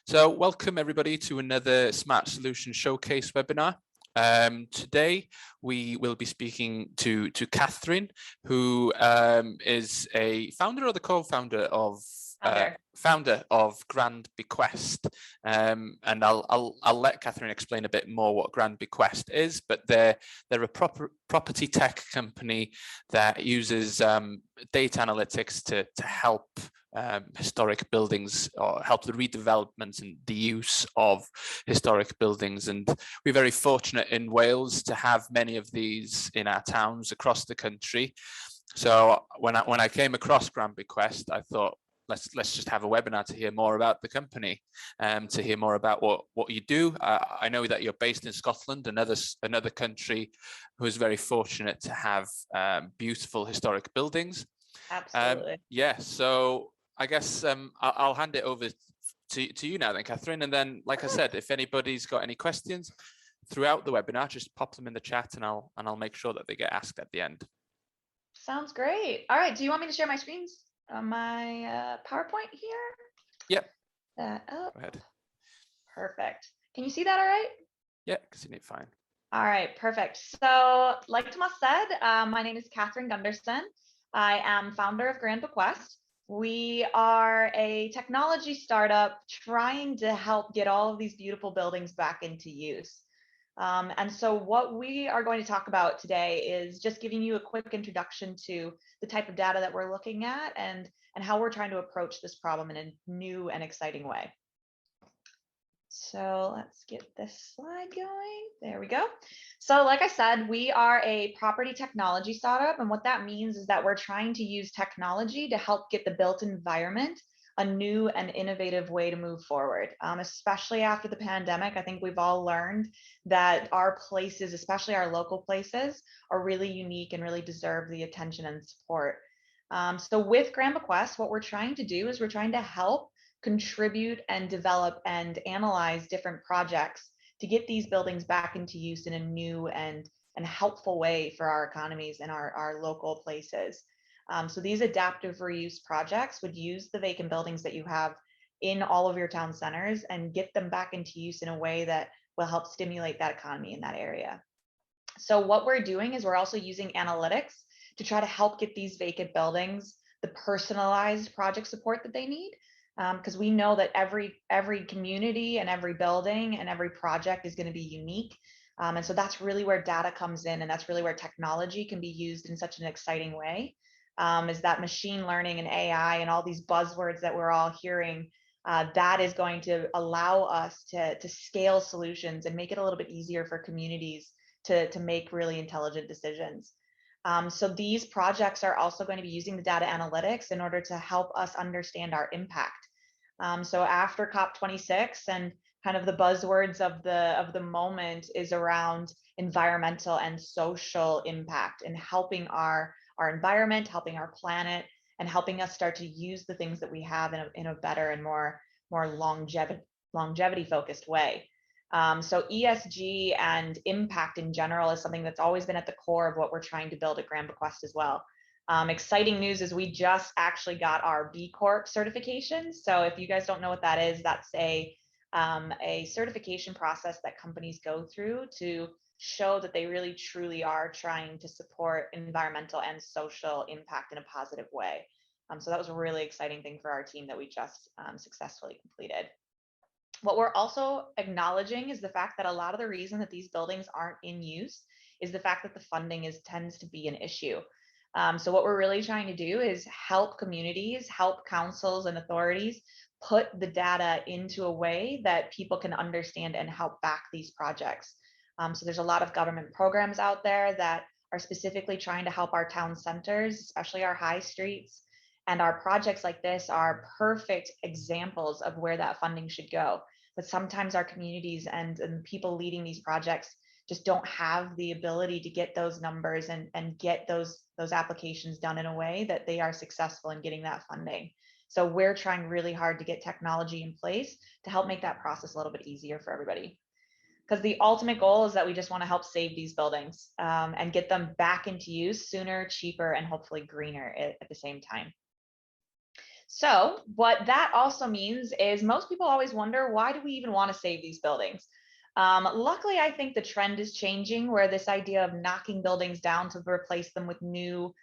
So welcome everybody to another Smart Solutions Showcase webinar. Today we will be speaking to Catherine, who is a founder or the co-founder of founder of Grand Bequest, and I'll let Catherine explain a bit more what Grand Bequest is, but they're a property tech company that uses data analytics to help historic buildings, or help the redevelopment and the use of historic buildings. And we're very fortunate in Wales to have many of these in our towns across the country. So when I came across Grand Bequest, I thought, let's just have a webinar to hear more about the company, to hear more about what you do. I know that you're based in Scotland, another country who is very fortunate to have beautiful historic buildings. Absolutely. Yeah, so I guess I'll hand it over to you now then, Catherine. And then, like I said, if anybody's got any questions throughout the webinar, just pop them in the chat and I'll make sure that they get asked at the end. Sounds great. All right, do you want me to share my screens on my PowerPoint here? Yep. That up. Go ahead. Perfect. Can you see that all right? Yeah, I can see it fine. All right, perfect. So like Tomas said, my name is Catherine Gunderson. I am founder of Grand Bequest. We are a technology startup trying to help get all of these beautiful buildings back into use. And so what we are going to talk about today is just giving you a quick introduction to the type of data that we're looking at and how we're trying to approach this problem in a new and exciting way. So let's get this slide going. There we go. So like I said, we are a property technology startup. And what that means is that we're trying to use technology to help get the built environment a new and innovative way to move forward. Especially after the pandemic, I think we've all learned that our places, especially our local places, are really unique and really deserve the attention and support. So with Grand Bequest, what we're trying to do is we're trying to help contribute and develop and analyze different projects to get these buildings back into use in a new and helpful way for our economies and our local places. So these adaptive reuse projects would use the vacant buildings that you have in all of your town centers and get them back into use in a way that will help stimulate that economy in that area. So what we're doing is we're also using analytics to try to help get these vacant buildings the personalized project support that they need. Because we know that every community and every building and every project is going to be unique. And so that's really where data comes in, and that's really where technology can be used in such an exciting way, is that machine learning and AI and all these buzzwords that we're all hearing, that is going to allow us to scale solutions and make it a little bit easier for communities to make really intelligent decisions. So these projects are also going to be using the data analytics in order to help us understand our impact. So after COP26, and kind of the buzzwords of the moment is around environmental and social impact and helping our environment, helping our planet, and helping us start to use the things that we have in a better and more longevity focused way. So ESG and impact in general is something that's always been at the core of what we're trying to build at Grand Bequest as well. Exciting news is we just actually got our B Corp certification. So if you guys don't know what that is, that's a certification process that companies go through to show that they really truly are trying to support environmental and social impact in a positive way. So that was a really exciting thing for our team that we just successfully completed. What we're also acknowledging is the fact that a lot of the reason that these buildings aren't in use is the fact that the funding tends to be an issue. So what we're really trying to do is help communities, help councils and authorities put the data into a way that people can understand and help back these projects. So there's a lot of government programs out there that are specifically trying to help our town centers, especially our high streets. And our projects like this are perfect examples of where that funding should go. But sometimes our communities and people leading these projects just don't have the ability to get those numbers and get those applications done in a way that they are successful in getting that funding. So we're trying really hard to get technology in place to help make that process a little bit easier for everybody. Because the ultimate goal is that we just want to help save these buildings and get them back into use sooner, cheaper, and hopefully greener at the same time. So what that also means is most people always wonder, why do we even want to save these buildings? Luckily, I think the trend is changing where this idea of knocking buildings down to replace them with new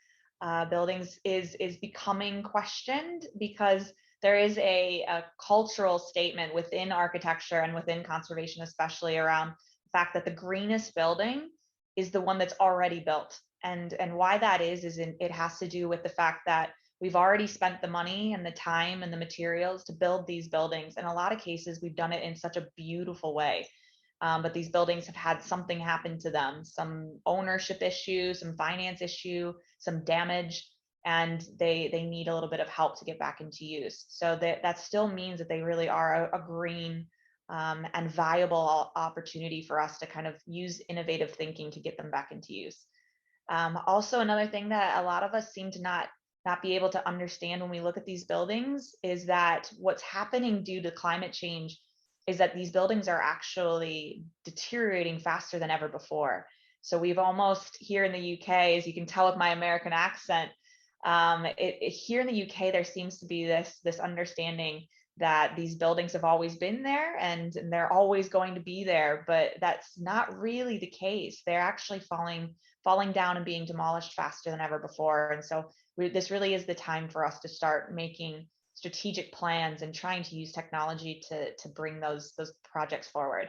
buildings is becoming questioned, because there is a cultural statement within architecture and within conservation, especially around the fact that the greenest building is the one that's already built. And why that is it has to do with the fact that we've already spent the money and the time and the materials to build these buildings. In a lot of cases, we've done it in such a beautiful way. But these buildings have had something happen to them, some ownership issue, some finance issue, some damage, and they need a little bit of help to get back into use. So that still means that they really are a green and viable opportunity for us to kind of use innovative thinking to get them back into use. Also, another thing that a lot of us seem to not be able to understand when we look at these buildings is that what's happening due to climate change is that these buildings are actually deteriorating faster than ever before. So we've almost, here in the UK, as you can tell with my American accent, here in the UK, there seems to be this understanding that these buildings have always been there and they're always going to be there, but that's not really the case. They're actually falling down and being demolished faster than ever before. And so this really is the time for us to start making strategic plans and trying to use technology to bring those projects forward.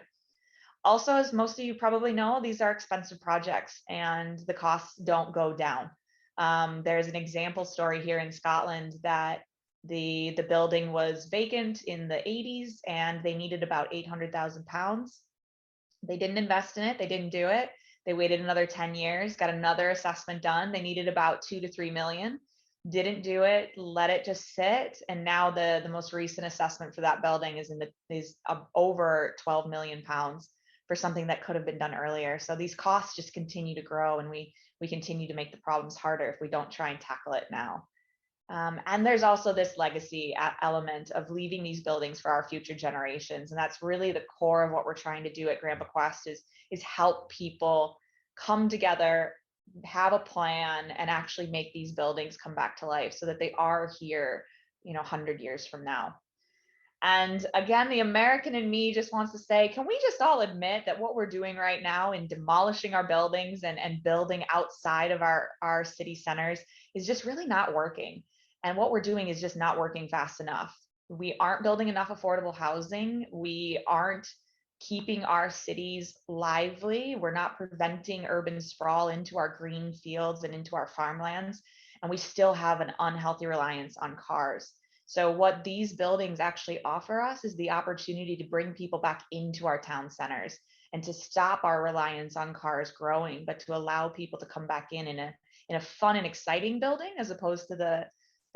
Also, as most of you probably know, these are expensive projects and the costs don't go down. There's an example story here in Scotland that the building was vacant in the 80s and they needed about £800,000. They didn't invest in it, they didn't do it. They waited another 10 years, got another assessment done. They needed about 2 to 3 million. Didn't do it, let it just sit, and now the most recent assessment for that building is over £12 million for something that could have been done earlier. So these costs just continue to grow, and we continue to make the problems harder if we don't try and tackle it now. And there's also this legacy element of leaving these buildings for our future generations, and that's really the core of what we're trying to do at Grand Bequest is help people come together, have a plan, and actually make these buildings come back to life so that they are here, 100 years from now. And again, the American in me just wants to say, can we just all admit that what we're doing right now in demolishing our buildings and building outside of our city centers is just really not working. And what we're doing is just not working fast enough. We aren't building enough affordable housing. We aren't keeping our cities lively. We're not preventing urban sprawl into our green fields and into our farmlands. And we still have an unhealthy reliance on cars. So what these buildings actually offer us is the opportunity to bring people back into our town centers and to stop our reliance on cars growing, but to allow people to come back in a fun and exciting building, as opposed to the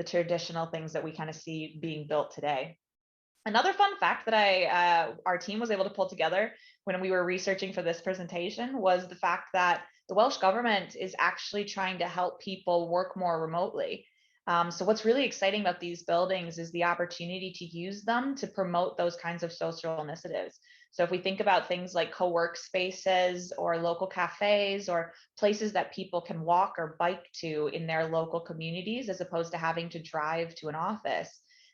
traditional things that we kind of see being built today. Another fun fact that our team was able to pull together when we were researching for this presentation was the fact that the Welsh government is actually trying to help people work more remotely. So what's really exciting about these buildings is the opportunity to use them to promote those kinds of social initiatives. So if we think about things like co-work spaces or local cafes or places that people can walk or bike to in their local communities, as opposed to having to drive to an office,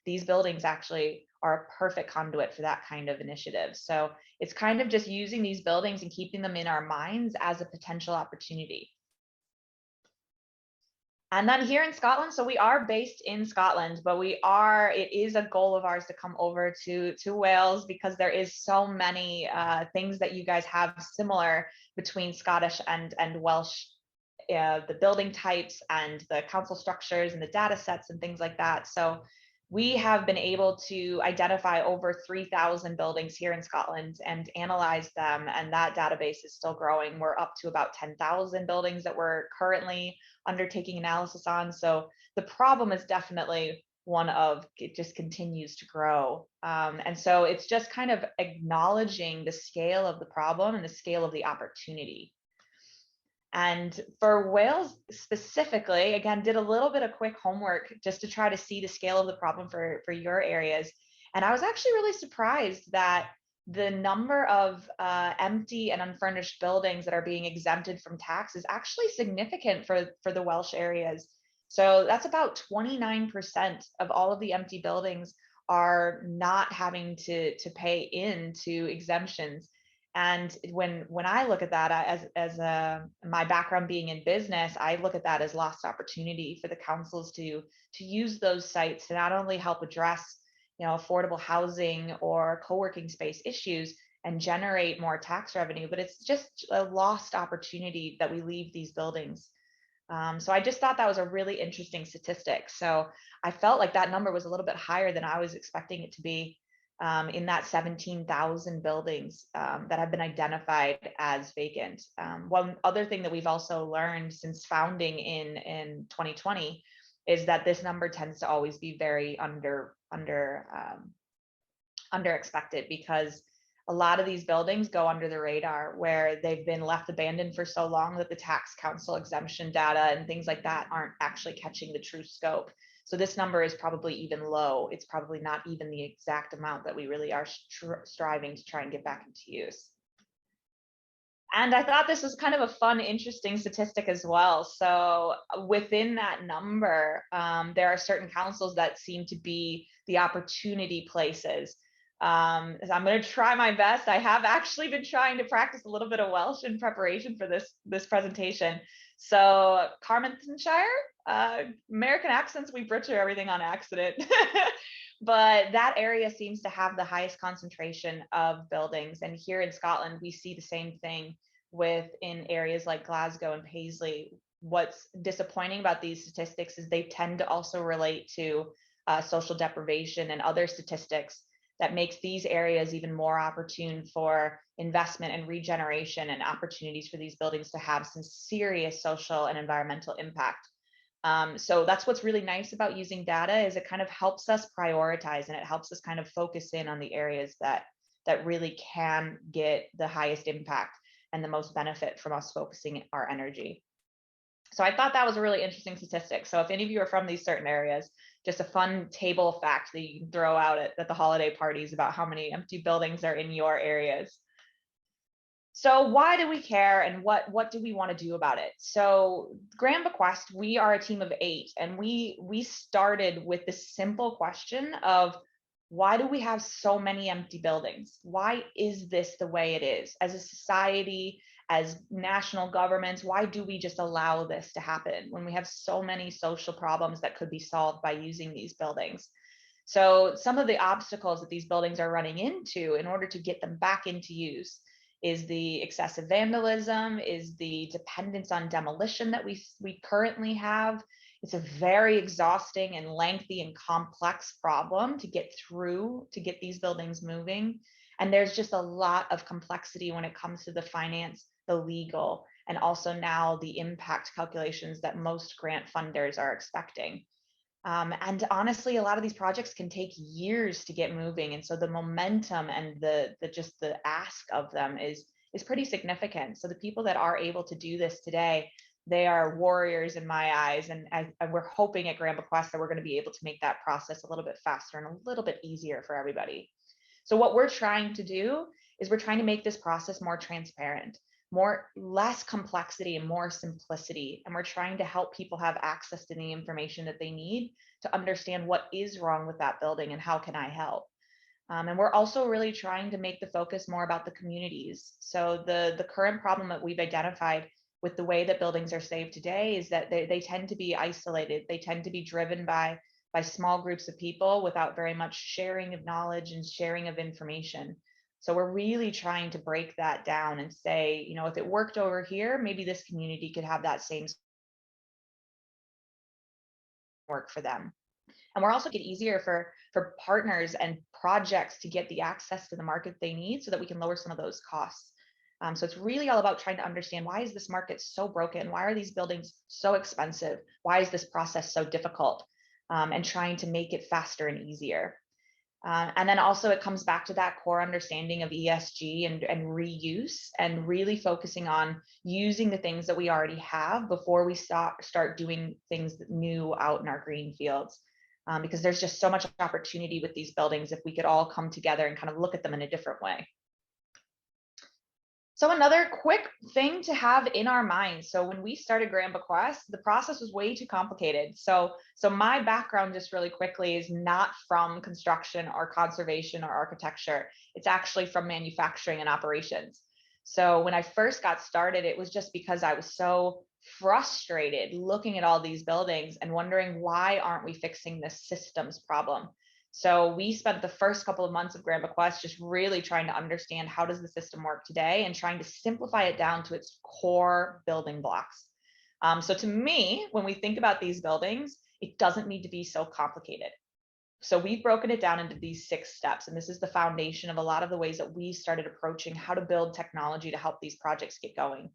these buildings actually are a perfect conduit for that kind of initiative. So it's kind of just using these buildings and keeping them in our minds as a potential opportunity. And then here in Scotland, so we are based in Scotland, but it is a goal of ours to come over to Wales, because there is so many things that you guys have similar between Scottish and Welsh, the building types and the council structures and the data sets and things like that. So we have been able to identify over 3,000 buildings here in Scotland and analyze them, and that database is still growing. We're up to about 10,000 buildings that we're currently undertaking analysis on. So the problem is definitely one of, it just continues to grow. And so it's just kind of acknowledging the scale of the problem and the scale of the opportunity. And for Wales specifically, again, did a little bit of quick homework just to try to see the scale of the problem for your areas. And I was actually really surprised that the number of empty and unfurnished buildings that are being exempted from tax is actually significant for the Welsh areas. So that's about 29% of all of the empty buildings are not having to pay into exemptions. And when I look at that my background being in business, I look at that as lost opportunity for the councils to use those sites to not only help address, affordable housing or co-working space issues and generate more tax revenue, but it's just a lost opportunity that we leave these buildings. So I just thought that was a really interesting statistic. So I felt like that number was a little bit higher than I was expecting it to be, in that 17,000 buildings that have been identified as vacant. One other thing that we've also learned since founding in 2020 is that this number tends to always be very under expected, because a lot of these buildings go under the radar, where they've been left abandoned for so long that the tax council exemption data and things like that aren't actually catching the true scope. So this number is probably even low. It's probably not even the exact amount that we really are striving to try and get back into use. And I thought this was kind of a fun, interesting statistic as well. So within that number, there are certain councils that seem to be the opportunity places. I'm going to try my best. I have actually been trying to practice a little bit of Welsh in preparation for this presentation. So Carmarthenshire, American accents, we butcher everything on accident. But that area seems to have the highest concentration of buildings. And here in Scotland, we see the same thing within areas like Glasgow and Paisley. What's disappointing about these statistics is they tend to also relate to social deprivation and other statistics that makes these areas even more opportune for investment and regeneration, and opportunities for these buildings to have some serious social and environmental impact. So that's what's really nice about using data, is it kind of helps us prioritize, and it helps us kind of focus in on the areas that really can get the highest impact and the most benefit from us focusing our energy. So I thought that was a really interesting statistic. So if any of you are from these certain areas, just a fun table fact that you can throw out at the holiday parties about how many empty buildings are in your areas. So why do we care, and what do we want to do about it? So Grand Bequest, we are a team of 8, and we started with this simple question of, why do we have so many empty buildings? Why is this the way it is? As a society, as national governments, why do we just allow this to happen when we have so many social problems that could be solved by using these buildings? So some of the obstacles that these buildings are running into in order to get them back into use is the excessive vandalism, is the dependence on demolition that we currently have. It's a very exhausting and lengthy and complex problem to get through to get these buildings moving. And there's just a lot of complexity when it comes to the finance, the legal, and also now the impact calculations that most grant funders are expecting. And honestly, a lot of these projects can take years to get moving. And so the momentum and the ask of them is pretty significant. So the people that are able to do this today, they are warriors in my eyes. And we're hoping at Grand Bequest that we're going to be able to make that process a little bit faster and a little bit easier for everybody. So what we're trying to do is we're trying to make this process more transparent, less complexity and more simplicity. And we're trying to help people have access to the information that they need to understand what is wrong with that building and how can I help. And we're also really trying to make the focus more about the communities. So the current problem that we've identified with the way that buildings are saved today is that they tend to be isolated. They tend to be driven by small groups of people without very much sharing of knowledge and sharing of information. So we're really trying to break that down and say, if it worked over here, maybe this community could have that same work for them. And we're also making it easier for partners and projects to get the access to the market they need so that we can lower some of those costs. So it's really all about trying to understand, why is this market so broken? Why are these buildings so expensive? Why is this process so difficult? And trying to make it faster and easier. And then also it comes back to that core understanding of ESG and reuse, and really focusing on using the things that we already have before we start doing things new out in our green fields. Because there's just so much opportunity with these buildings if we could all come together and kind of look at them in a different way. So another quick thing to have in our minds. So when we started Grand Bequest, the process was way too complicated. So my background, just really quickly, is not from construction or conservation or architecture. It's actually from manufacturing and operations. So when I first got started, it was just because I was so frustrated looking at all these buildings and wondering, why aren't we fixing this systems problem? So we spent the first couple of months of Grand Bequest just really trying to understand, how does the system work today, and trying to simplify it down to its core building blocks. So to me, when we think about these buildings, it doesn't need to be so complicated. So we've broken it down into these 6 steps, and this is the foundation of a lot of the ways that we started approaching how to build technology to help these projects get going.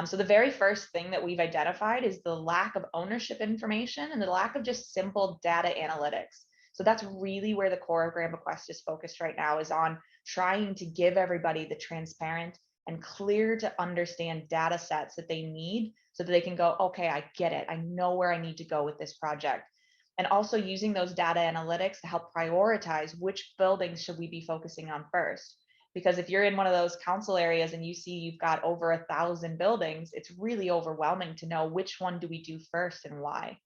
So the very first thing that we've identified is the lack of ownership information and the lack of just simple data analytics. So that's really where the core of Grand Bequest is focused right now, is on trying to give everybody the transparent and clear to understand data sets that they need, so that they can go, okay, I get it. I know where I need to go with this project. And also using those data analytics to help prioritize which buildings should we be focusing on first. Because if you're in one of those council areas and you see you've got over 1,000 buildings, it's really overwhelming to know which one do we do first and why.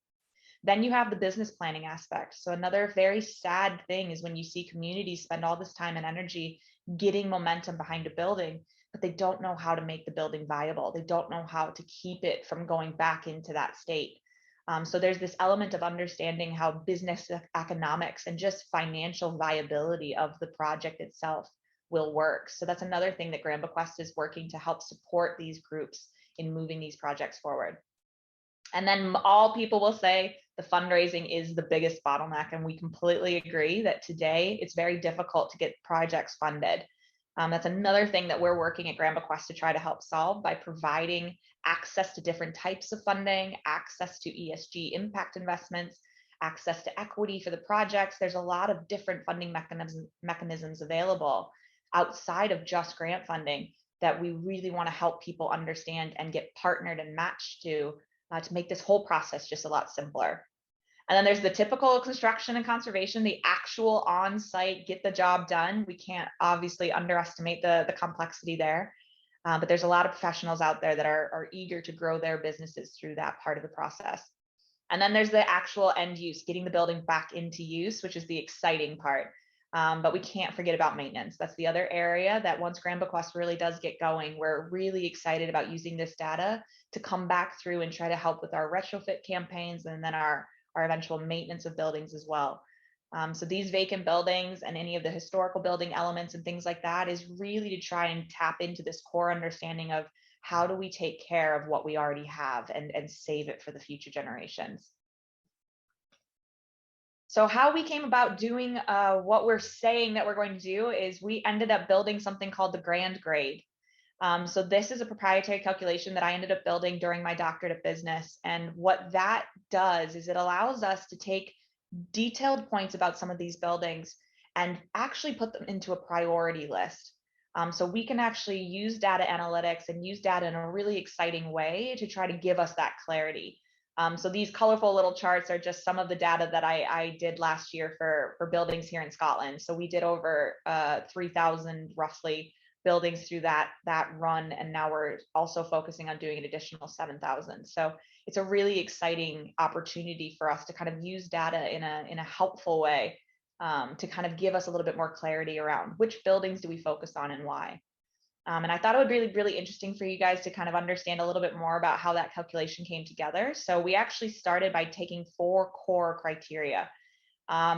Then you have the business planning aspect. So another very sad thing is when you see communities spend all this time and energy getting momentum behind a building, but they don't know how to make the building viable. They don't know how to keep it from going back into that state. So there's this element of understanding how business economics and just financial viability of the project itself will work. So that's another thing that Grand Bequest is working to help support these groups in moving these projects forward. And then all people will say the fundraising is the biggest bottleneck. And we completely agree that today it's very difficult to get projects funded. That's another thing that we're working at Grand Bequest to try to help solve by providing access to different types of funding, access to ESG impact investments, access to equity for the projects. There's a lot of different funding mechanisms available outside of just grant funding that we really want to help people understand and get partnered and matched to make this whole process just a lot simpler. And then there's the typical construction and conservation, the actual on-site, get the job done. We can't obviously underestimate the complexity there, but there's a lot of professionals out there that are eager to grow their businesses through that part of the process. And then there's the actual end use, getting the building back into use, which is the exciting part. But we can't forget about maintenance. That's the other area that once Grand Bequest really does get going, we're really excited about using this data to come back through and try to help with our retrofit campaigns, and then our eventual maintenance of buildings as well. So these vacant buildings and any of the historical building elements and things like that is really to try and tap into this core understanding of how do we take care of what we already have and save it for the future generations. So how we came about doing what we're saying that we're going to do is we ended up building something called the Grand Grade. So this is a proprietary calculation that I ended up building during my doctorate of business. And what that does is it allows us to take detailed points about some of these buildings and actually put them into a priority list. So we can actually use data analytics and use data in a really exciting way to try to give us that clarity. So these colorful little charts are just some of the data that I did last year for buildings here in Scotland. So we did over 3,000 roughly buildings through that run, and now we're also focusing on doing an additional 7,000. So it's a really exciting opportunity for us to kind of use data in a helpful way to kind of give us a little bit more clarity around which buildings do we focus on and why. And I thought it would be really interesting for you guys to kind of understand a little bit more about how that calculation came together. So we actually started by taking 4 core criteria.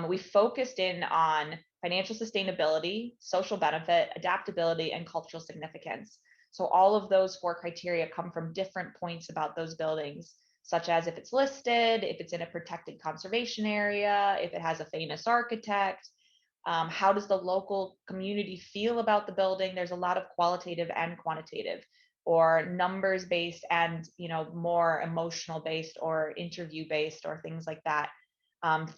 We focused in on financial sustainability, social benefit, adaptability, and cultural significance. So all of those 4 criteria come from different points about those buildings, such as if it's listed, if it's in a protected conservation area, if it has a famous architect, how does the local community feel about the building? There's a lot of qualitative and quantitative, or numbers based and more emotional based or interview based or things like that,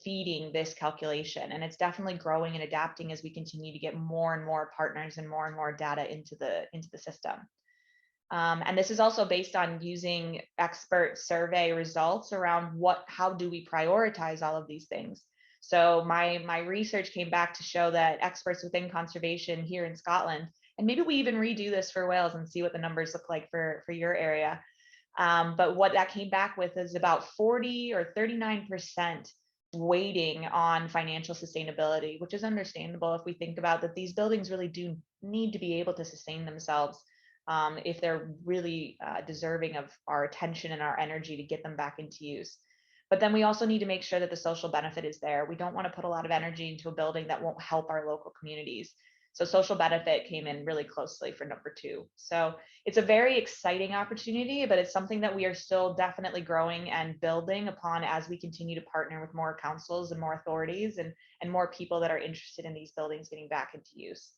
feeding this calculation. And it's definitely growing and adapting as we continue to get more and more partners and more data into the system. And this is also based on using expert survey results around how do we prioritize all of these things. So my research came back to show that experts within conservation here in Scotland And maybe we even redo this for Wales and see what the numbers look like for your area. But what that came back with is about 40 or 39% weighting on financial sustainability, which is understandable if we think about that these buildings really do need to be able to sustain themselves if they're really deserving of our attention and our energy to get them back into use. But then we also need to make sure that the social benefit is there. We don't want to put a lot of energy into a building that won't help our local communities. So social benefit came in really closely for number 2. So it's a very exciting opportunity, but it's something that we are still definitely growing and building upon as we continue to partner with more councils and more authorities and more people that are interested in these buildings getting back into use.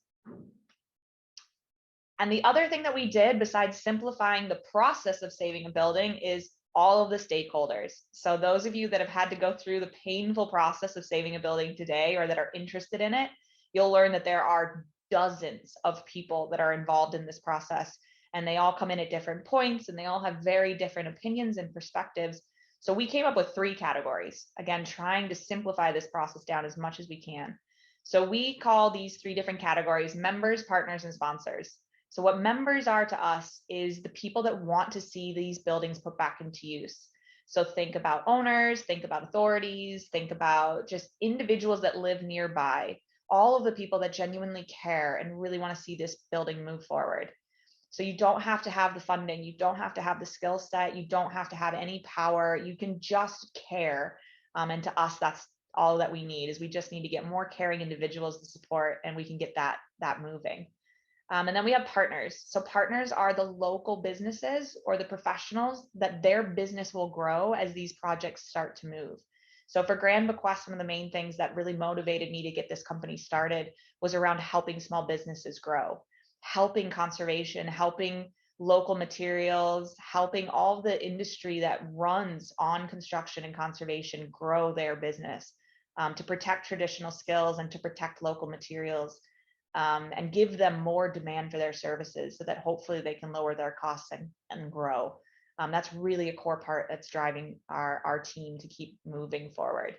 And the other thing that we did besides simplifying the process of saving a building is all of the stakeholders. So those of you that have had to go through the painful process of saving a building today or that are interested in it, you'll learn that there are dozens of people that are involved in this process, and they all come in at different points and they all have very different opinions and perspectives. So we came up with 3 categories, again, trying to simplify this process down as much as we can. So we call these 3 different categories members, partners, and sponsors. So what members are to us is the people that want to see these buildings put back into use. So think about owners, think about authorities, think about just individuals that live nearby, all of the people that genuinely care and really want to see this building move forward. So you don't have to have the funding, you don't have to have the skill set, you don't have to have any power, you can just care. And to us, that's all that we need, is we just need to get more caring individuals to support, and we can get that moving. And then we have partners. So partners are the local businesses or the professionals that their business will grow as these projects start to move. So for Grand Bequest, one of the main things that really motivated me to get this company started was around helping small businesses grow, helping conservation, helping local materials, helping all the industry that runs on construction and conservation grow their business, to protect traditional skills and to protect local materials. And give them more demand for their services so that hopefully they can lower their costs and grow. That's really a core part that's driving our team to keep moving forward.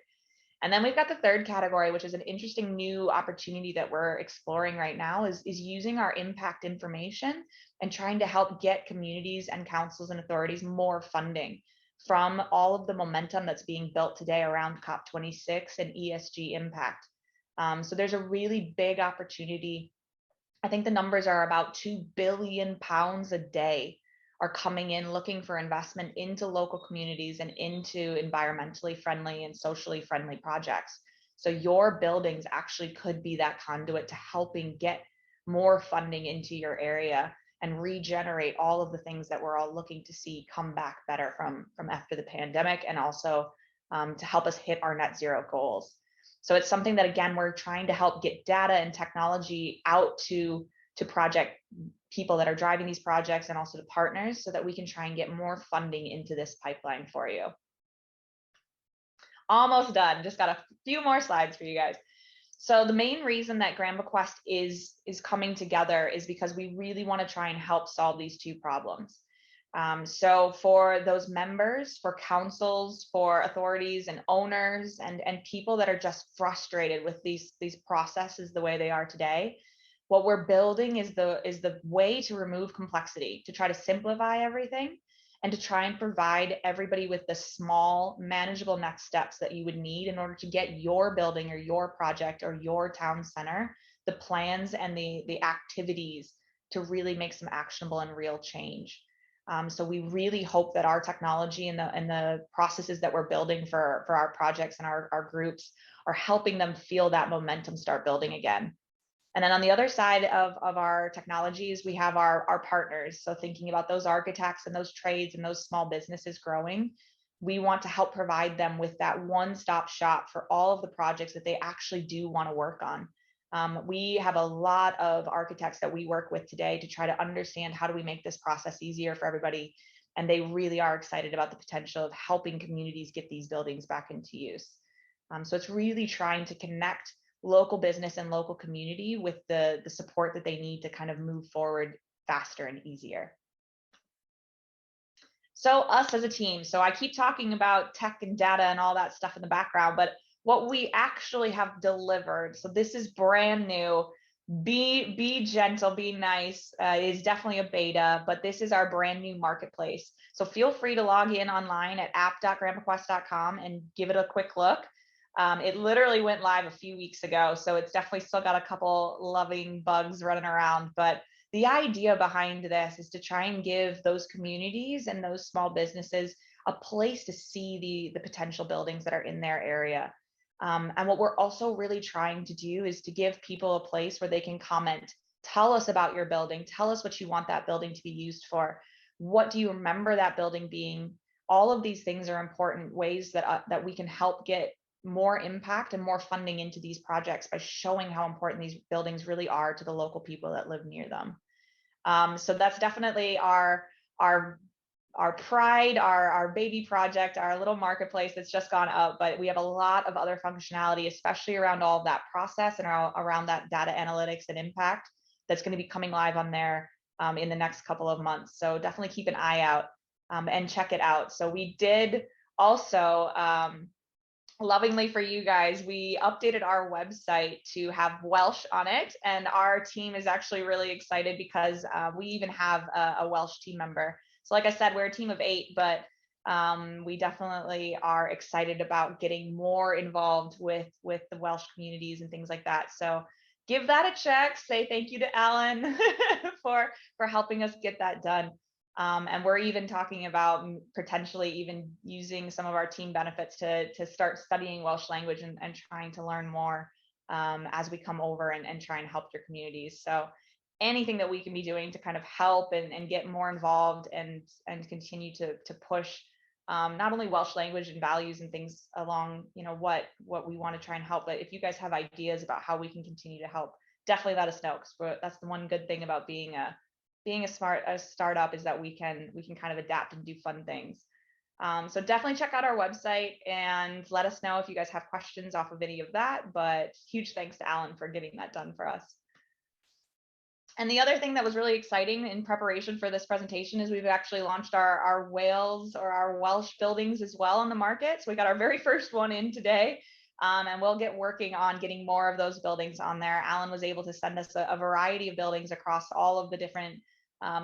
And then we've got the third category, which is an interesting new opportunity that we're exploring right now, is using our impact information and trying to help get communities and councils and authorities more funding from all of the momentum that's being built today around COP26 and ESG impact. So there's a really big opportunity. I think the numbers are about £2 billion a day are coming in looking for investment into local communities and into environmentally friendly and socially friendly projects. So your buildings actually could be that conduit to helping get more funding into your area and regenerate all of the things that we're all looking to see come back better from after the pandemic, and also to help us hit our net zero goals. So it's something that, again, we're trying to help get data and technology out to project people that are driving these projects and also to partners, so that we can try and get more funding into this pipeline for you. Almost done, just got a few more slides for you guys. So the main reason that Grand Bequest is coming together is because we really want to try and help solve these 2 problems. So for those members, for councils, for authorities and owners and people that are just frustrated with these processes the way they are today, what we're building is the way to remove complexity, to try to simplify everything, and to try and provide everybody with the small, manageable next steps that you would need in order to get your building or your project or your town center the plans and the activities to really make some actionable and real change. So we really hope that our technology and the processes that we're building for our projects and our groups are helping them feel that momentum start building again. And then on the other side of our technologies, we have our partners. So thinking about those architects and those trades and those small businesses growing, we want to help provide them with that one-stop shop for all of the projects that they actually do want to work on. We have a lot of architects that we work with today to try to understand how do we make this process easier for everybody. And they really are excited about the potential of helping communities get these buildings back into use. So it's really trying to connect local business and local community with the support that they need to kind of move forward faster and easier. So us as a team, so I keep talking about tech and data and all that stuff in the background, but what we actually have delivered, so this is brand new. be gentle, be nice. It is definitely a beta, but this is our brand new marketplace. So feel free to log in online at app.grandbequest.com and give it a quick look. It literally went live a few weeks ago, so it's definitely still got a couple loving bugs running around. But the idea behind this is to try and give those communities and those small businesses a place to see the potential buildings that are in their area. And what we're also really trying to do is to give people a place where they can comment, tell us about your building, tell us what you want that building to be used for. What do you remember that building being? All of these things are important ways that we can help get more impact and more funding into these projects by showing how important these buildings really are to the local people that live near them. So that's definitely our pride, our baby project, our little marketplace that's just gone up, but we have a lot of other functionality, especially around all of that process and around that data analytics and impact that's going to be coming live on there in the next couple of months. So definitely keep an eye out and check it out. So we did also, lovingly for you guys, we updated our website to have Welsh on it, and our team is actually really excited because we even have a Welsh team member. So like I said, we're a team of 8, but we definitely are excited about getting more involved with the Welsh communities and things like that. So give that a check. Say thank you to Alan for helping us get that done. And we're even talking about potentially even using some of our team benefits to start studying Welsh language and trying to learn more as we come over and try and help your communities. So anything that we can be doing to kind of help and get more involved and continue to push not only Welsh language and values and things along, what we want to try and help, but if you guys have ideas about how we can continue to help, definitely let us know, because that's the one good thing about being a startup is that we can kind of adapt and do fun things. So definitely check out our website and let us know if you guys have questions off of any of that. But huge thanks to Alan for getting that done for us. And the other thing that was really exciting in preparation for this presentation is we've actually launched our Wales or our Welsh buildings as well on the market. So we got our very first one in today. And we'll get working on getting more of those buildings on there. Alan was able to send us a variety of buildings across all of the different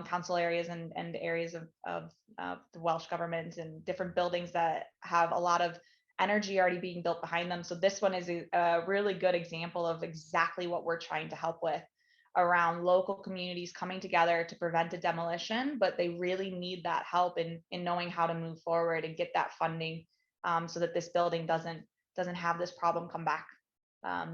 council areas and areas of the Welsh government, and different buildings that have a lot of energy already being built behind them. So this one is a really good example of exactly what we're trying to help with, around local communities coming together to prevent a demolition, but they really need that help in knowing how to move forward and get that funding so that this building doesn't have this problem come back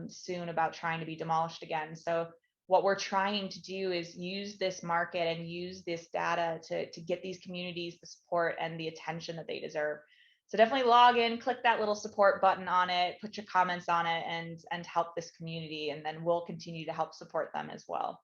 soon about trying to be demolished again. So what we're trying to do is use this market and use this data to get these communities the support and the attention that they deserve. So definitely log in, click that little support button on it, put your comments on it, and help this community, and then we'll continue to help support them as well.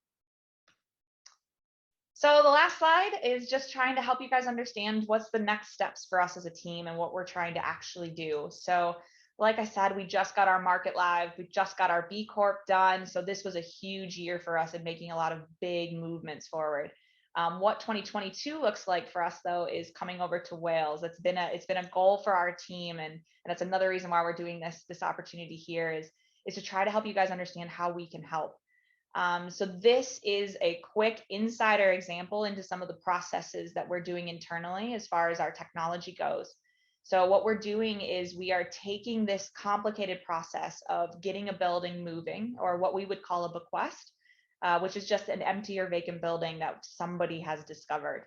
So the last slide is just trying to help you guys understand what's the next steps for us as a team and what we're trying to actually do. So like I said, we just got our market live. We just got our B Corp done. So this was a huge year for us in making a lot of big movements forward. What 2022 looks like for us, though, is coming over to Wales. It's been a goal for our team, and that's another reason why we're doing this opportunity here is to try to help you guys understand how we can help. So this is a quick insider example into some of the processes that we're doing internally as far as our technology goes. So what we're doing is we are taking this complicated process of getting a building moving, or what we would call a bequest, which is just an empty or vacant building that somebody has discovered.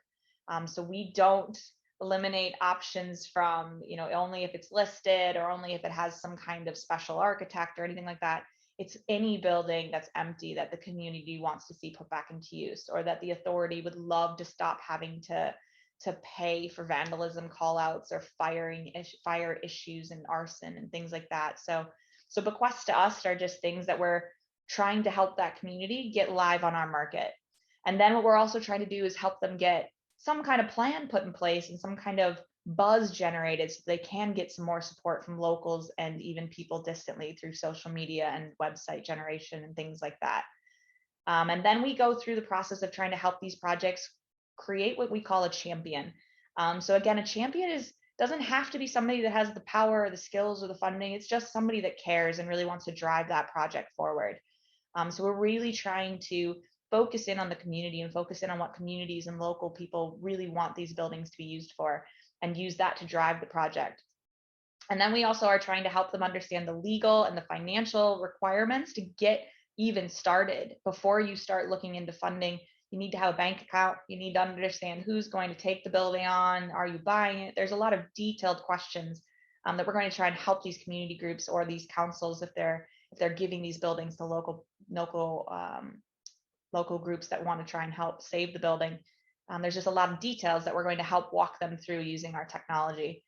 So we don't eliminate options from, only if it's listed or only if it has some kind of special architect or anything like that. It's any building that's empty that the community wants to see put back into use, or that the authority would love to stop having to pay for vandalism callouts or fire issues and arson and things like that. So bequests to us are just things that we're trying to help that community get live on our market. And then what we're also trying to do is help them get some kind of plan put in place and some kind of buzz generated so they can get some more support from locals and even people distantly through social media and website generation and things like that. And then we go through the process of trying to help these projects create what we call a champion. So again, a champion doesn't have to be somebody that has the power or the skills or the funding. It's just somebody that cares and really wants to drive that project forward. So we're really trying to focus in on the community and focus in on what communities and local people really want these buildings to be used for, and use that to drive the project. And then we also are trying to help them understand the legal and the financial requirements to get even started. Before you start looking into funding, you need to have a bank account. You need to understand who's going to take the building on. Are you buying it? There's a lot of detailed questions that we're going to try and help these community groups or these councils, if they're giving these buildings to local groups that want to try and help save the building. There's just a lot of details that we're going to help walk them through using our technology.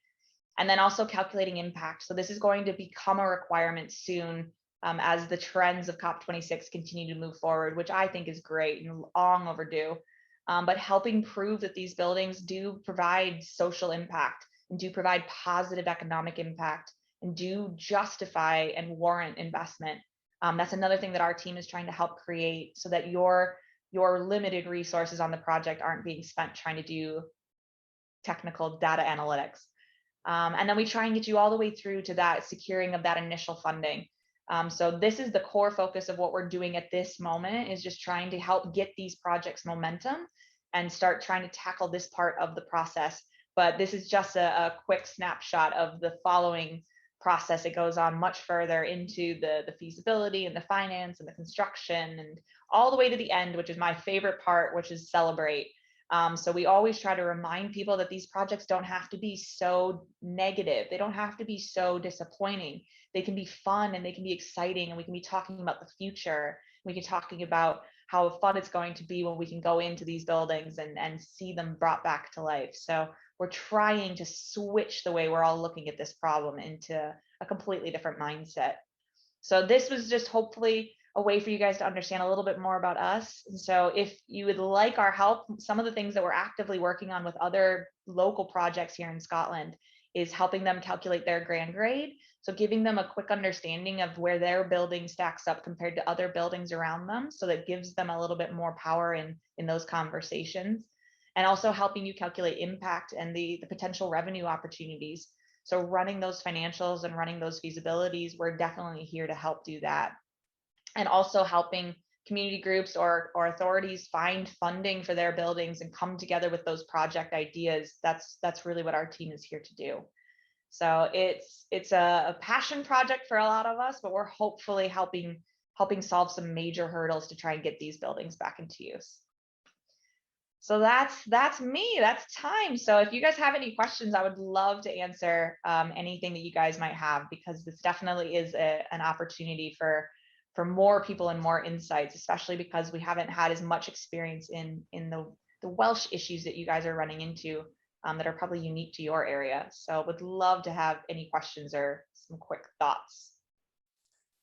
And then also calculating impact. So this is going to become a requirement soon, as the trends of COP26 continue to move forward, which I think is great and long overdue. But helping prove that these buildings do provide social impact and do provide positive economic impact and do justify and warrant investment. That's another thing that our team is trying to help create, so that your limited resources on the project aren't being spent trying to do technical data analytics. And then we try and get you all the way through to that securing of that initial funding. So this is the core focus of what we're doing at this moment, is just trying to help get these projects momentum and start trying to tackle this part of the process. But this is just a quick snapshot of the following process. It goes on much further into the feasibility and the finance and the construction, and all the way to the end, which is my favorite part, which is celebrate. So we always try to remind people that these projects don't have to be so negative. They don't have to be so disappointing. They can be fun and they can be exciting, and we can be talking about the future. We can be talking about how fun it's going to be when we can go into these buildings and see them brought back to life. So we're trying to switch the way we're all looking at this problem into a completely different mindset. So this was just hopefully a way for you guys to understand a little bit more about us. And so if you would like our help, some of the things that we're actively working on with other local projects here in Scotland is helping them calculate their grand grade. So giving them a quick understanding of where their building stacks up compared to other buildings around them. So that gives them a little bit more power in those conversations. And also helping you calculate impact and the potential revenue opportunities. So running those financials and running those feasibilities, we're definitely here to help do that. And also helping community groups or authorities find funding for their buildings and come together with those project ideas. That's really what our team is here to do. So it's a passion project for a lot of us, but we're hopefully helping solve some major hurdles to try and get these buildings back into use. So that's me, that's time. So if you guys have any questions, I would love to answer anything that you guys might have, because this definitely is an opportunity for more people and more insights, especially because we haven't had as much experience in the Welsh issues that you guys are running into that are probably unique to your area. So would love to have any questions or some quick thoughts.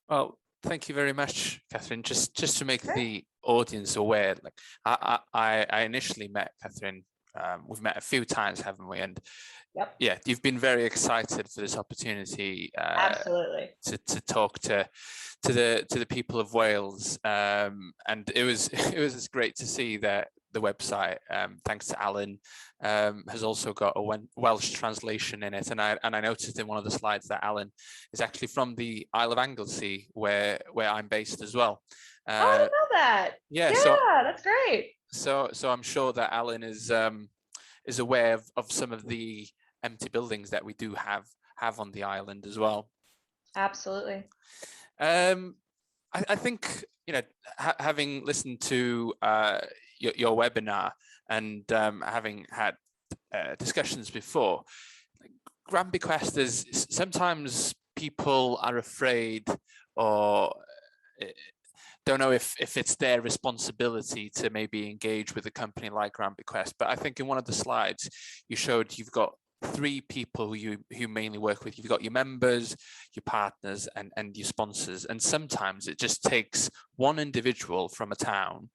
Well, thank you very much, Catherine. Just to make the audience aware, like I initially met Catherine. We've met a few times, haven't we? And yeah, you've been very excited for this opportunity. Absolutely. To talk to the people of Wales, and it was great to see that the website, thanks to Alan, has also got a Welsh translation in it. And I noticed in one of the slides that Alan is actually from the Isle of Anglesey, where I'm based as well. I didn't know that. Yeah, so that's great. So I'm sure that Alan is aware of some of the empty buildings that we do have on the island as well. Absolutely. I think, you know, having listened to your webinar and having had discussions before, Grand Bequest is sometimes people are afraid or don't know if it's their responsibility to maybe engage with a company like Grand Bequest. But I think in one of the slides you showed you've got 3 people who you mainly work with. You've got your members, your partners, and your sponsors. And sometimes it just takes one individual from a town,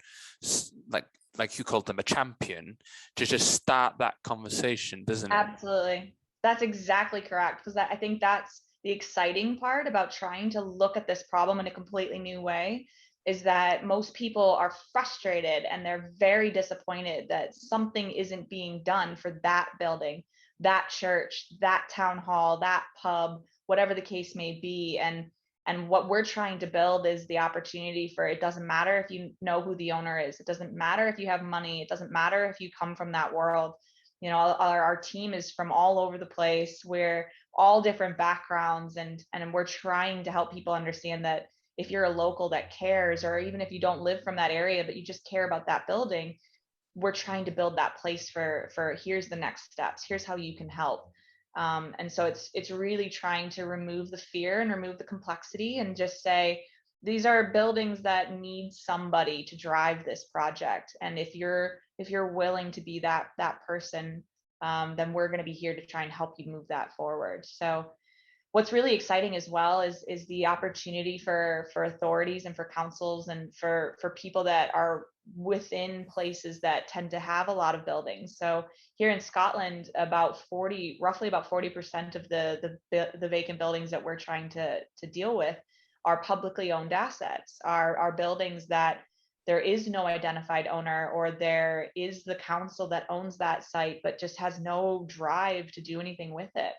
like you called them a champion, to just start that conversation, doesn't it? Absolutely. That's exactly correct. Because I think that's the exciting part about trying to look at this problem in a completely new way, is that most people are frustrated and they're very disappointed that something isn't being done for that building, that church, that town hall, that pub, whatever the case may be. And And what we're trying to build is the opportunity for, it doesn't matter if you know who the owner is, it doesn't matter if you have money, it doesn't matter if you come from that world. You know, our team is from all over the place. We're all different backgrounds, and we're trying to help people understand that if you're a local that cares, or even if you don't live from that area but you just care about that building, we're trying to build that place for here's the next steps, here's how you can help. And so it's really trying to remove the fear and remove the complexity and just say, these are buildings that need somebody to drive this project. And if you're willing to be that person, then we're going to be here to try and help you move that forward. So what's really exciting as well is the opportunity for authorities and for councils and for people that are within places that tend to have a lot of buildings. So here in Scotland, roughly about 40% of the vacant buildings that we're trying to deal with are publicly owned assets, are buildings that there is no identified owner, or there is the council that owns that site but just has no drive to do anything with it.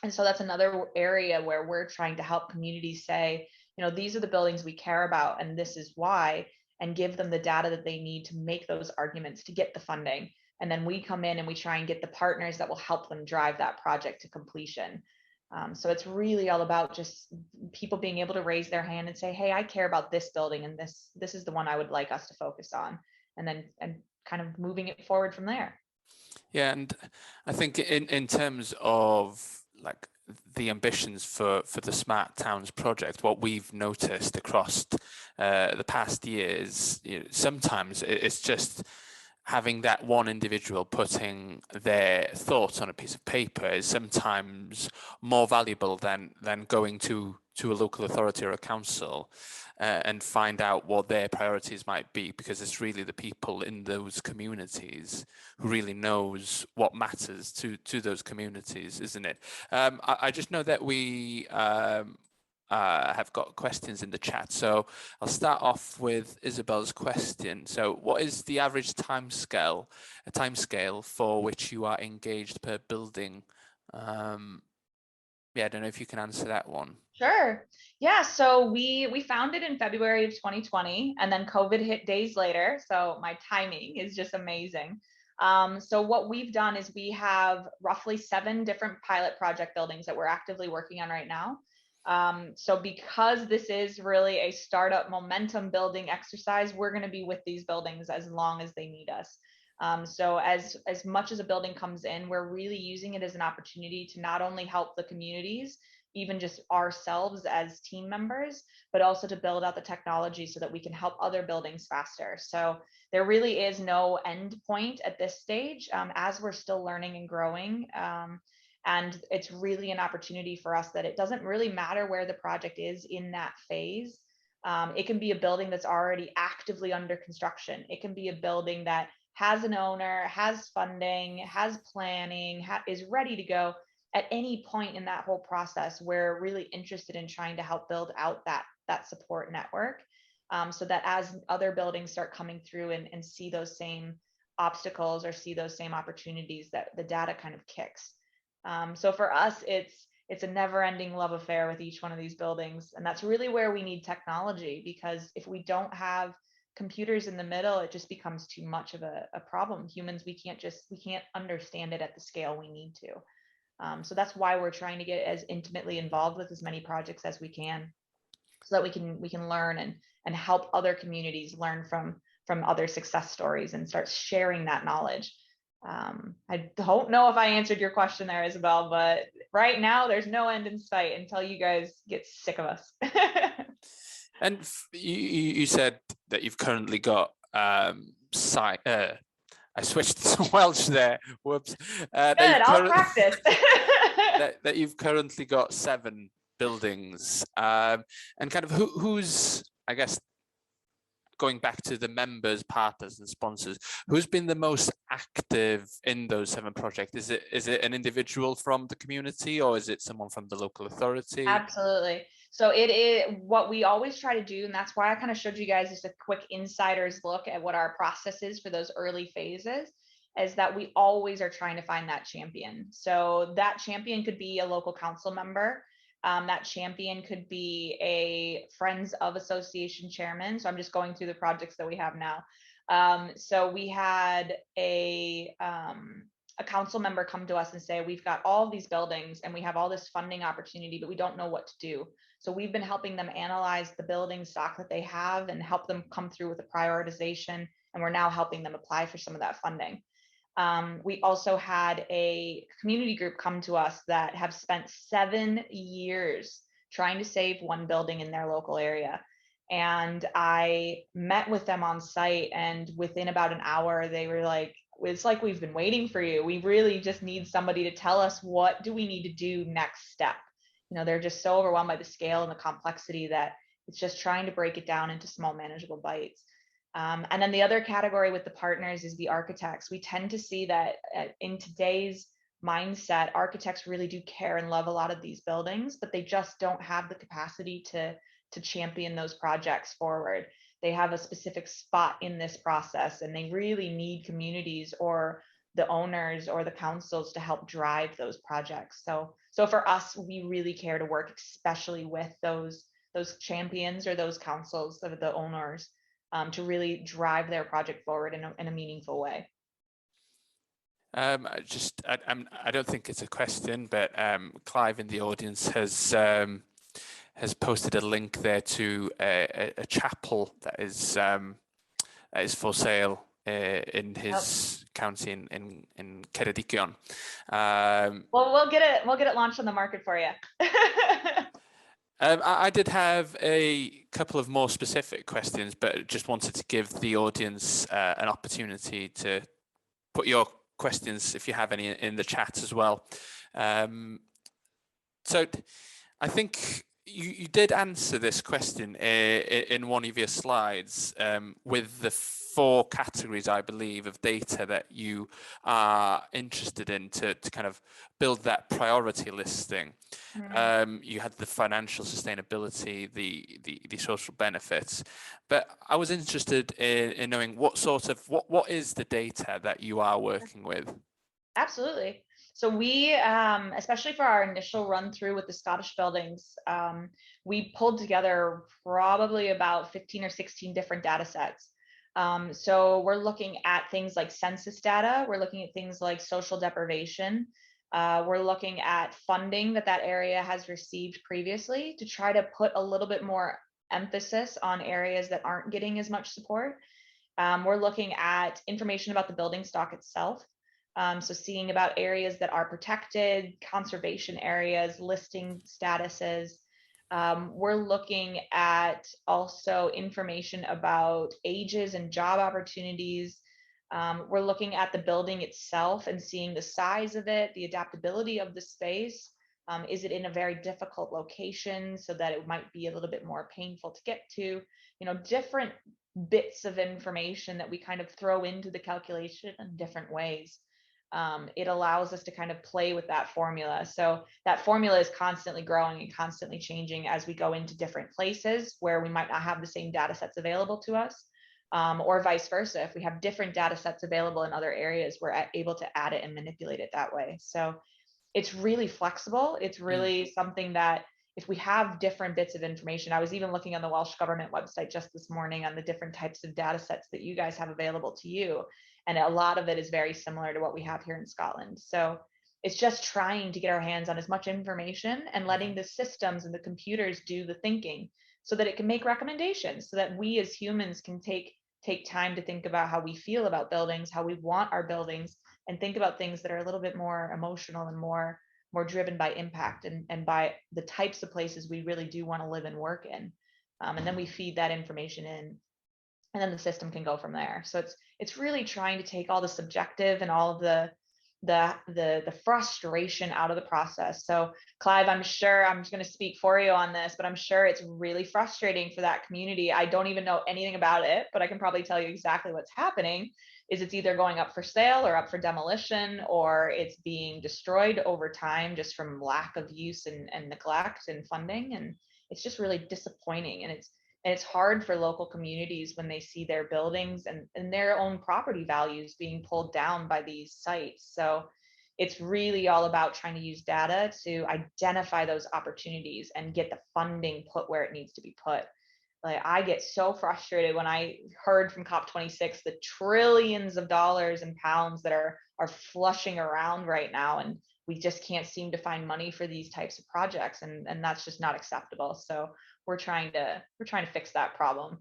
And so that's another area where we're trying to help communities say, you know, these are the buildings we care about and this is why, and give them the data that they need to make those arguments to get the funding. And then we come in and we try and get the partners that will help them drive that project to completion. So it's really all about just people being able to raise their hand and say, hey, I care about this building and this is the one I would like us to focus on, and then kind of moving it forward from there. Yeah, and I think in terms of like the ambitions for the Smart Towns project, what we've noticed across the past years, you know, sometimes it's just having that one individual putting their thoughts on a piece of paper is sometimes more valuable than going to a local authority or a council and find out what their priorities might be, because it's really the people in those communities who really knows what matters to those communities, isn't it? I just know that we have got questions in the chat. So I'll start off with Isabel's question. So what is the average timescale for which you are engaged per building? Yeah, I don't know if you can answer that one. Sure. Yeah. So we founded in February of 2020, and then COVID hit days later. So my timing is just amazing. So what we've done is we have roughly 7 different pilot project buildings that we're actively working on right now. So because this is really a startup momentum building exercise, we're going to be with these buildings as long as they need us. So as much as a building comes in, we're really using it as an opportunity to not only help the communities, even just ourselves as team members, but also to build out the technology so that we can help other buildings faster. So there really is no end point at this stage, as we're still learning and growing. And it's really an opportunity for us that it doesn't really matter where the project is in that phase. It can be a building that's already actively under construction. It can be a building that has an owner, has funding, has planning, is ready to go. At any point in that whole process, we're really interested in trying to help build out that support network, so that as other buildings start coming through and see those same obstacles or see those same opportunities, that the data kind of kicks. So for us, it's a never-ending love affair with each one of these buildings, and that's really where we need technology, because if we don't have computers in the middle, it just becomes too much of a problem. Humans, we can't understand it at the scale we need to. So that's why we're trying to get as intimately involved with as many projects as we can, so that we can learn and help other communities learn from other success stories and start sharing that knowledge. I don't know if I answered your question there, Isabel, but right now there's no end in sight until you guys get sick of us. And you said that you've currently got I switched to Welsh there. Whoops. Good, I'll practice. that you've currently got 7 buildings, and kind of who's, I guess, going back to the members, partners, and sponsors, who's been the most active in those 7 projects? Is it an individual from the community, or is it someone from the local authority? Absolutely. So it is what we always try to do, and that's why I kind of showed you guys just a quick insider's look at what our process is for those early phases, is that we always are trying to find that champion. So that champion could be a local council member. That champion could be a Friends of Association chairman. So I'm just going through the projects that we have now. So we had a council member come to us and say, we've got all these buildings and we have all this funding opportunity, but we don't know what to do. So we've been helping them analyze the building stock that they have and help them come through with a prioritization. And we're now helping them apply for some of that funding. We also had a community group come to us that have spent 7 years trying to save one building in their local area. And I met with them on site, and within about an hour, they were like, it's like, we've been waiting for you. We really just need somebody to tell us, what do we need to do next step? You know, they're just so overwhelmed by the scale and the complexity that it's just trying to break it down into small manageable bites. And then the other category with the partners is the architects. We tend to see that in today's mindset, architects really do care and love a lot of these buildings, but they just don't have the capacity to champion those projects forward. They have a specific spot in this process, and they really need communities or the owners or the councils to help drive those projects. So for us, we really care to work especially with those champions or those councils of the owners, to really drive their project forward in a meaningful way. I don't think it's a question, but Clive in the audience has posted a link there to a chapel that is for sale in his county in Ceredigion. Well, we'll get it launched on the market for you. I did have a couple of more specific questions, but just wanted to give the audience an opportunity to put your questions, if you have any, in the chat as well. So I think you did answer this question in one of your slides, with the 4 categories, I believe, of data that you are interested in to kind of build that priority listing. Mm-hmm. You had the financial sustainability, the social benefits, but I was interested in knowing what is the data that you are working with? Absolutely. So we, especially for our initial run through with the Scottish buildings, we pulled together probably about 15 or 16 different data sets. So we're looking at things like census data. We're looking at things like social deprivation. We're looking at funding that area has received previously to try to put a little bit more emphasis on areas that aren't getting as much support. We're looking at information about the building stock itself. So seeing about areas that are protected, conservation areas, listing statuses. We're looking at also information about ages and job opportunities. We're looking at the building itself and seeing the size of it, the adaptability of the space. Is it in a very difficult location so that it might be a little bit more painful to get to? You know, different bits of information that we kind of throw into the calculation in different ways. It allows us to kind of play with that formula. So that formula is constantly growing and constantly changing as we go into different places where we might not have the same data sets available to us, or vice versa. If we have different data sets available in other areas, we're able to add it and manipulate it that way. So it's really flexible. It's really something that if we have different bits of information, I was even looking on the Welsh government website just this morning on the different types of data sets that you guys have available to you. And a lot of it is very similar to what we have here in Scotland. So it's just trying to get our hands on as much information and letting the systems and the computers do the thinking so that it can make recommendations, so that we as humans can take time to think about how we feel about buildings, how we want our buildings, and think about things that are a little bit more emotional and more driven by impact and by the types of places we really do want to live and work in. And then we feed that information in, and then the system can go from there. So it's really trying to take all the subjective and all of the frustration out of the process. So Clive, I'm sure, I'm just going to speak for you on this, but I'm sure it's really frustrating for that community. I don't even know anything about it, but I can probably tell you exactly what's happening. Is it's either going up for sale or up for demolition, or it's being destroyed over time just from lack of use and neglect and funding. And it's just really disappointing. And it's hard for local communities when they see their buildings and their own property values being pulled down by these sites. So it's really all about trying to use data to identify those opportunities and get the funding put where it needs to be put. Like, I get so frustrated when I heard from COP26 the trillions of dollars and pounds that are flushing around right now, and we just can't seem to find money for these types of projects, and that's just not acceptable. So we're trying to fix that problem.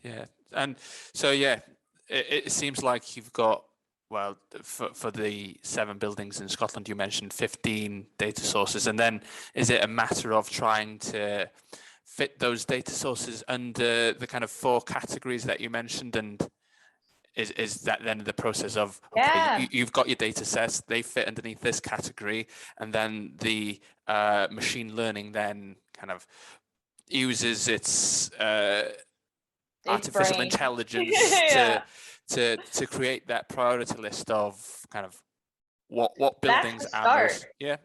Yeah, and so yeah, it seems like you've got, well, for the 7 buildings in Scotland, you mentioned 15 data sources, and then is it a matter of trying to fit those data sources under the kind of 4 categories that you mentioned, and is that then the process of, okay, Yeah, you've got your data sets, they fit underneath this category, and then the machine learning then kind of uses its it's artificial brain. intelligence Yeah, to create that priority list of kind of what that's buildings the are start. most, yeah.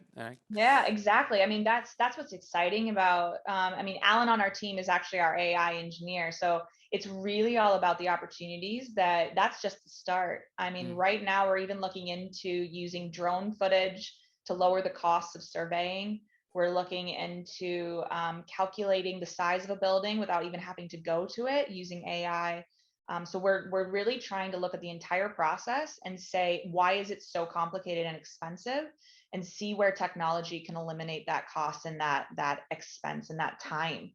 Yeah, exactly. I mean, that's what's exciting about. I mean, Alan on our team is actually our AI engineer, so it's really all about the opportunities. That's just the start. I mean, right now we're even looking into using drone footage to lower the costs of surveying. We're looking into calculating the size of a building without even having to go to it using AI. So we're really trying to look at the entire process and say, why is it so complicated and expensive? And see where technology can eliminate that cost and that expense and that time.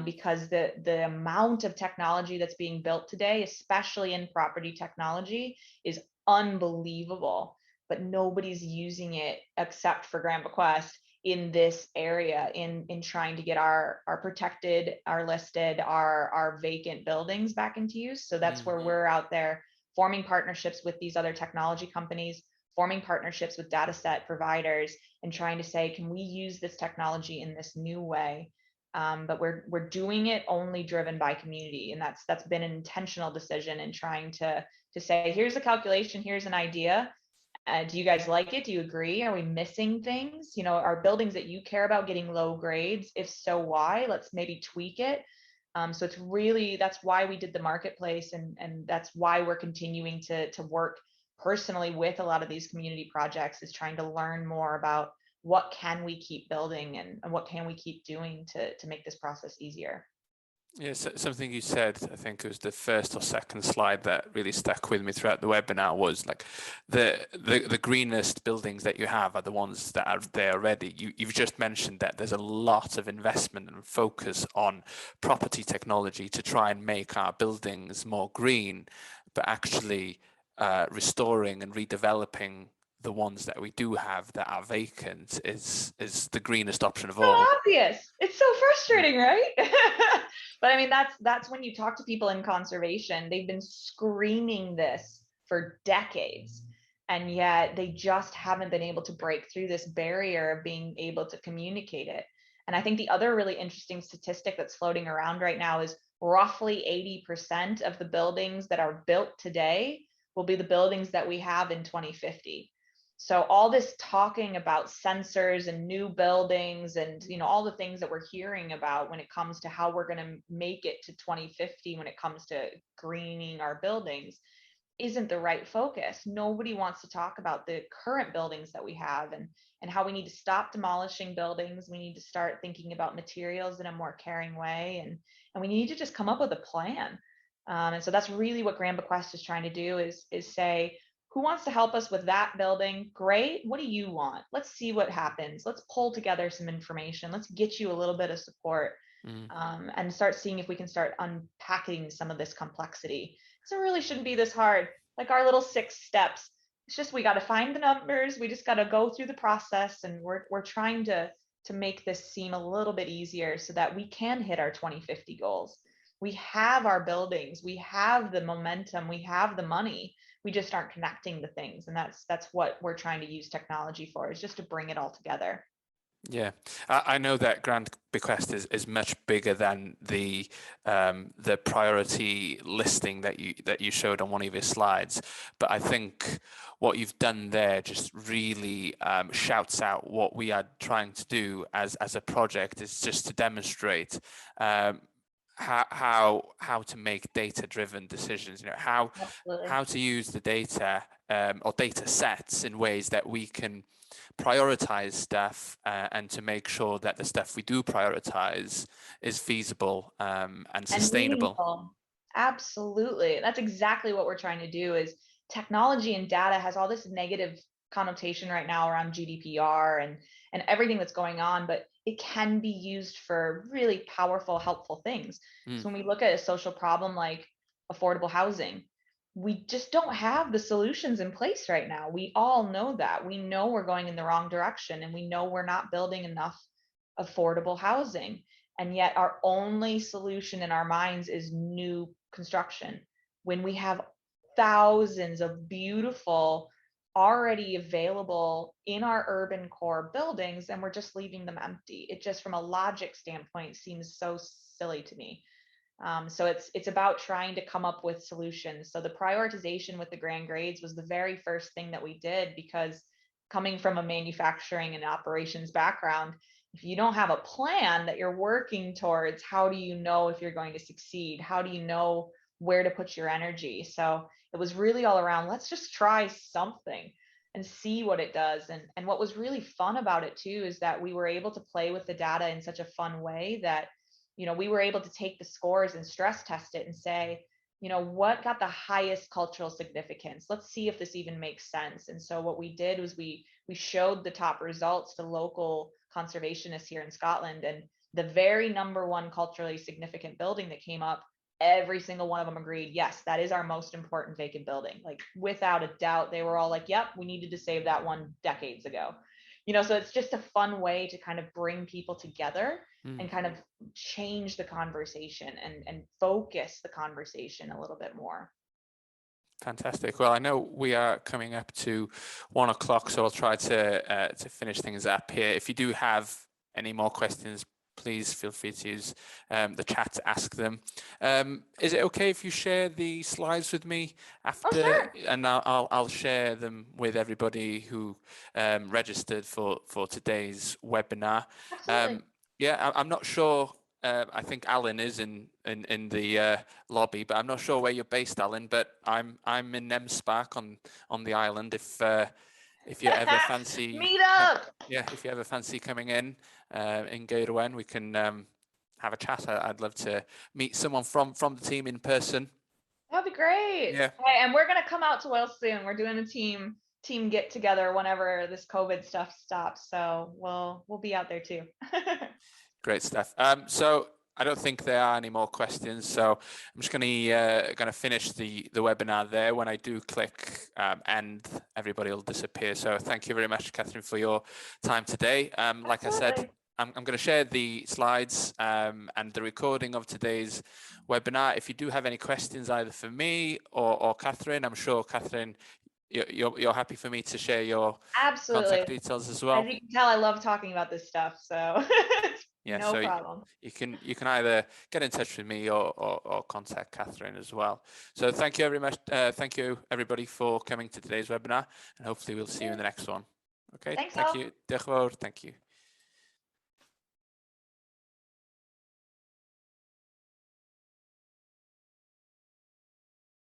Because the amount of technology that's being built today, especially in property technology, is unbelievable. But nobody's using it except for Grand Bequest in this area, in trying to get our protected, our listed, our vacant buildings back into use. So that's where we're out there forming partnerships with these other technology companies, forming partnerships with data set providers, and trying to say, can we use this technology in this new way? But we're doing it only driven by community, and that's been an intentional decision in trying to say, here's a calculation, here's an idea. Do you guys like it? Do you agree? Are we missing things? You know, are buildings that you care about getting low grades? If so, why? Let's maybe tweak it. So it's really, that's why we did the marketplace, and that's why we're continuing to work personally with a lot of these community projects, is trying to learn more about what can we keep building and what can we keep doing to make this process easier. Yeah, so something you said, I think it was the first or second slide that really stuck with me throughout the webinar, was like the greenest buildings that you have are the ones that are there already. You've just mentioned that there's a lot of investment and focus on property technology to try and make our buildings more green, but actually restoring and redeveloping the ones that we do have that are vacant is the greenest option of So all. obvious. It's so frustrating, right? But I mean, that's when you talk to people in conservation, they've been screaming this for decades, and yet they just haven't been able to break through this barrier of being able to communicate it. And I think the other really interesting statistic that's floating around right now is roughly 80% of the buildings that are built today will be the buildings that we have in 2050. So all this talking about sensors and new buildings and, you know, all the things that we're hearing about when it comes to how we're going to make it to 2050 when it comes to greening our buildings isn't the right focus. Nobody wants to talk about the current buildings that we have, and how we need to stop demolishing buildings. We need to start thinking about materials in a more caring way, and we need to just come up with a plan. And so that's really what Grand Bequest is trying to do, is say, who wants to help us with that building? Great. What do you want? Let's see what happens. Let's pull together some information. Let's get you a little bit of support, and start seeing if we can start unpacking some of this complexity. So it really shouldn't be this hard. Like our little 6 steps. It's just, we got to find the numbers. We just got to go through the process, and we're trying to make this seem a little bit easier so that we can hit our 2050 goals. We have our buildings, we have the momentum, we have the money. We just aren't connecting the things, and that's what we're trying to use technology for, is just to bring it all together. Yeah, I know that Grand Bequest is much bigger than the priority listing that you showed on one of your slides, but I think what you've done there just really shouts out what we are trying to do as a project, is just to demonstrate how to make data-driven decisions. You know, how to use the data or data sets in ways that we can prioritize stuff and to make sure that the stuff we do prioritize is feasible and sustainable. Meaningful. Absolutely. That's exactly what we're trying to do. Is technology and data has all this negative connotation right now around GDPR and everything that's going on, but it can be used for really powerful, helpful things. So when we look at a social problem like affordable housing, we just don't have the solutions in place right now. We all know that. We know we're going in the wrong direction, and we know we're not building enough affordable housing. And yet our only solution in our minds is new construction, when we have thousands of beautiful, already available in our urban core buildings, and we're just leaving them empty. It just, from a logic standpoint, seems so silly to me. So it's about trying to come up with solutions. So the prioritization with the grand grades was the very first thing that we did, because coming from a manufacturing and operations background, if you don't have a plan that you're working towards, how do you know if you're going to succeed? How do you know where to put your energy? So it was really all around, let's just try something and see what it does. And what was really fun about it too is that we were able to play with the data in such a fun way that, we were able to take the scores and stress test it and say, what got the highest cultural significance? Let's see if this even makes sense. And so what we did was we showed the top results to local conservationists here in Scotland, and the very number one culturally significant building that came up, every single one of them agreed, yes, that is our most important vacant building. Like, without a doubt, they were all like, yep, we needed to save that one decades ago. So it's just a fun way to kind of bring people together and kind of change the conversation and focus the conversation a little bit more. Fantastic. Well, I know we are coming up to 1 o'clock, so I'll try to finish things up here. If you do have any more questions, please feel free to use the chat to ask them. Is it okay if you share the slides with me after? Oh, sure. And I'll share them with everybody who registered for today's webinar. Absolutely. Yeah, I'm not sure. I think Alan is in the lobby, but I'm not sure where you're based, Alan. But I'm in Nemspark on the island. If you ever fancy meet up, if you ever fancy coming in gyda'n, we can have a chat. I'd love to meet someone from the team in person. That'd be great. Yeah. Hey, and we're gonna come out to Wales soon. We're doing a team get together whenever this COVID stuff stops. So we'll be out there too. Great stuff. So I don't think there are any more questions. So I'm just gonna finish the webinar there. When I do click end, everybody will disappear. So thank you very much, Catherine, for your time today. Like I said, I'm going to share the slides and the recording of today's webinar. If you do have any questions, either for me or Catherine, I'm sure Catherine, you're happy for me to share your contact details as well. As you can tell, I love talking about this stuff, so yeah, no problem. You can either get in touch with me or contact Catherine as well. So thank you very much. Thank you everybody for coming to today's webinar, and hopefully we'll see you in the next one. Okay. Thanks, thank you. Diolch yn fawr. Thank you.